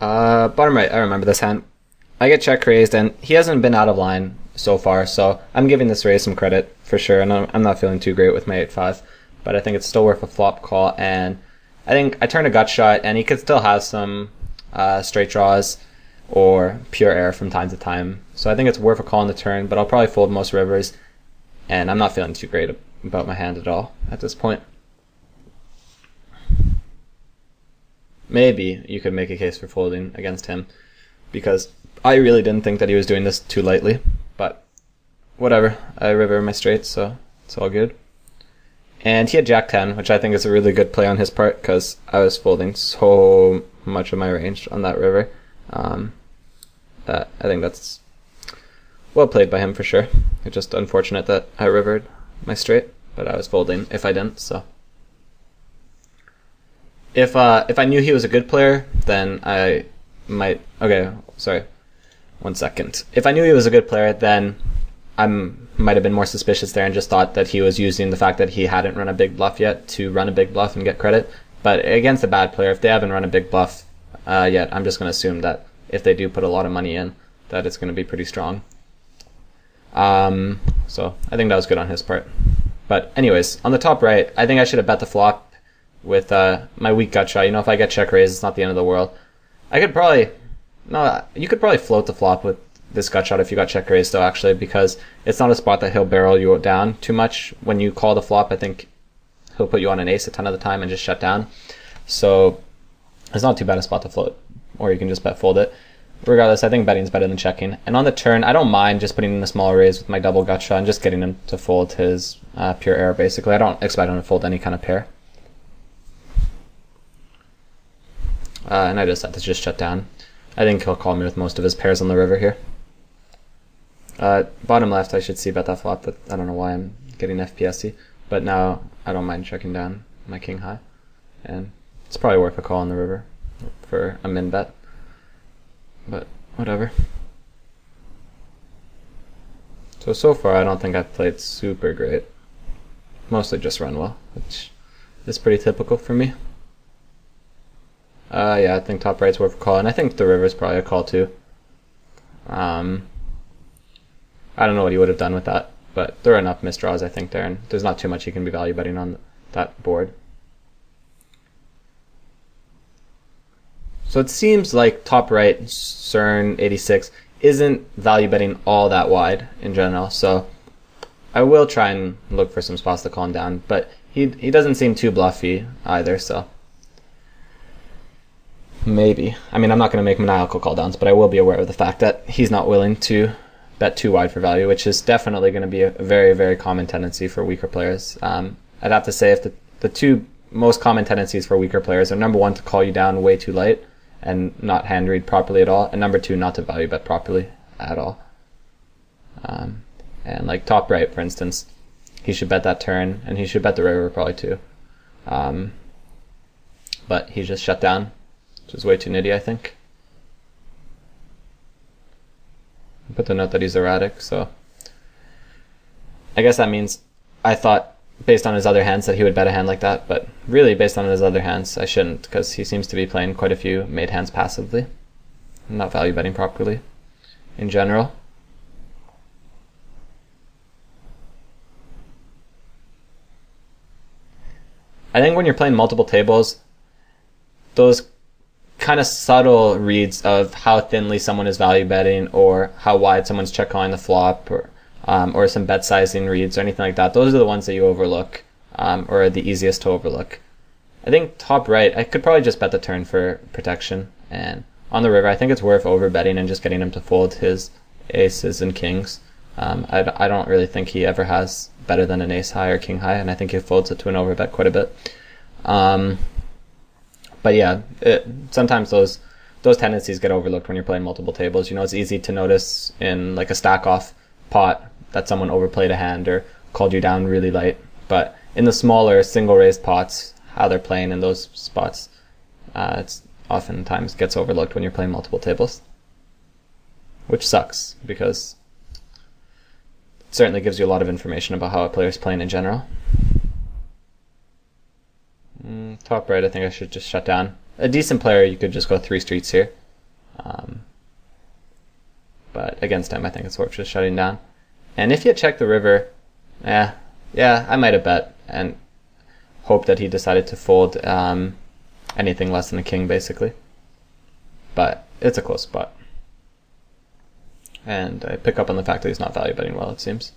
Bottom right, I remember this hand. I get check raised, and he hasn't been out of line so far, so I'm giving this raise some credit for sure, and I'm not feeling too great with my 8-5, but I think it's still worth a flop call, and I think I turn a gut shot, and he could still have some straight draws or pure air from time to time, so I think it's worth a call on the turn, but I'll probably fold most rivers, and I'm not feeling too great about my hand at all at this point. Maybe you could make a case for folding against him, because I really didn't think that he was doing this too lightly, but whatever. I river my straights, so it's all good. And he had Jack-10, which I think is a really good play on his part, because I was folding so much of my range on that river. That I think that's well played by him for sure. It's just unfortunate that I rivered my straight, but I was folding if I didn't, so. If I knew he was a good player, then I might... Okay, sorry. 1 second. If I knew he was a good player, then I might have been more suspicious there and just thought that he was using the fact that he hadn't run a big bluff yet to run a big bluff and get credit. But against a bad player, if they haven't run a big bluff yet, I'm just going to assume that if they do put a lot of money in, that it's going to be pretty strong. So I think that was good on his part. But anyways, on the top right, I think I should have bet the flop with my weak gut shot. You know, if I get check raised, it's not the end of the world. I could probably... No, you could probably float the flop with this gut shot if you got check raised, though, actually, because it's not a spot that he'll barrel you down too much. When you call the flop, I think he'll put you on an ace a ton of the time and just shut down. So it's not too bad a spot to float, or you can just bet fold it. Regardless, I think betting is better than checking. And on the turn, I don't mind just putting in a small raise with my double gut shot and just getting him to fold his pure air, basically. I don't expect him to fold any kind of pair. And I just had to just shut down. I think he'll call me with most of his pairs on the river here. Bottom left, I should see bet that flop, but I don't know why I'm getting FPSy. But now I don't mind checking down my king high. And it's probably worth a call on the river for a min bet. But whatever. So far I don't think I've played super great. Mostly just run well, which is pretty typical for me. Yeah, I think top right's worth a call, and I think the river's probably a call too. I don't know what he would have done with that, but there are enough misdraws I think there, and there's not too much he can be value betting on that board. So it seems like top right, CERN 86, isn't value betting all that wide in general, so I will try and look for some spots to call him down, but he doesn't seem too bluffy either, so maybe. I mean, I'm not going to make maniacal call downs, but I will be aware of the fact that he's not willing to bet too wide for value, which is definitely going to be a very, very common tendency for weaker players. I'd have to say if the two most common tendencies for weaker players are, number one, to call you down way too late and not hand read properly at all, and number two, not to value bet properly at all. And like top right, for instance, he should bet that turn, and he should bet the river probably too. But he just shut down, which is way too nitty, I think. Put the note that he's erratic, so I guess that means I thought based on his other hands that he would bet a hand like that, but really based on his other hands I shouldn't, because he seems to be playing quite a few made hands passively, not value betting properly in general. I think when you're playing multiple tables, those kind of subtle reads of how thinly someone is value betting or how wide someone's check calling the flop, or some bet sizing reads or anything like that, those are the ones that you overlook, or are the easiest to overlook. I think top right, I could probably just bet the turn for protection, and on the river I think it's worth over betting and just getting him to fold his aces and kings. I don't really think he ever has better than an ace high or king high, and I think he folds it to an overbet quite a bit. But yeah, sometimes those tendencies get overlooked when you're playing multiple tables. You know, it's easy to notice in like a stack off pot that someone overplayed a hand or called you down really light. But in the smaller single raised pots, how they're playing in those spots, it's oftentimes gets overlooked when you're playing multiple tables, which sucks because it certainly gives you a lot of information about how a player's playing in general. Top right, I think I should just shut down. A decent player, you could just go 3 streets here But against him, I think it's worth just shutting down. And if you check the river, yeah, I might have bet and hope that he decided to fold anything less than a king, basically. But it's a close spot. And I pick up on the fact that he's not value betting well, it seems.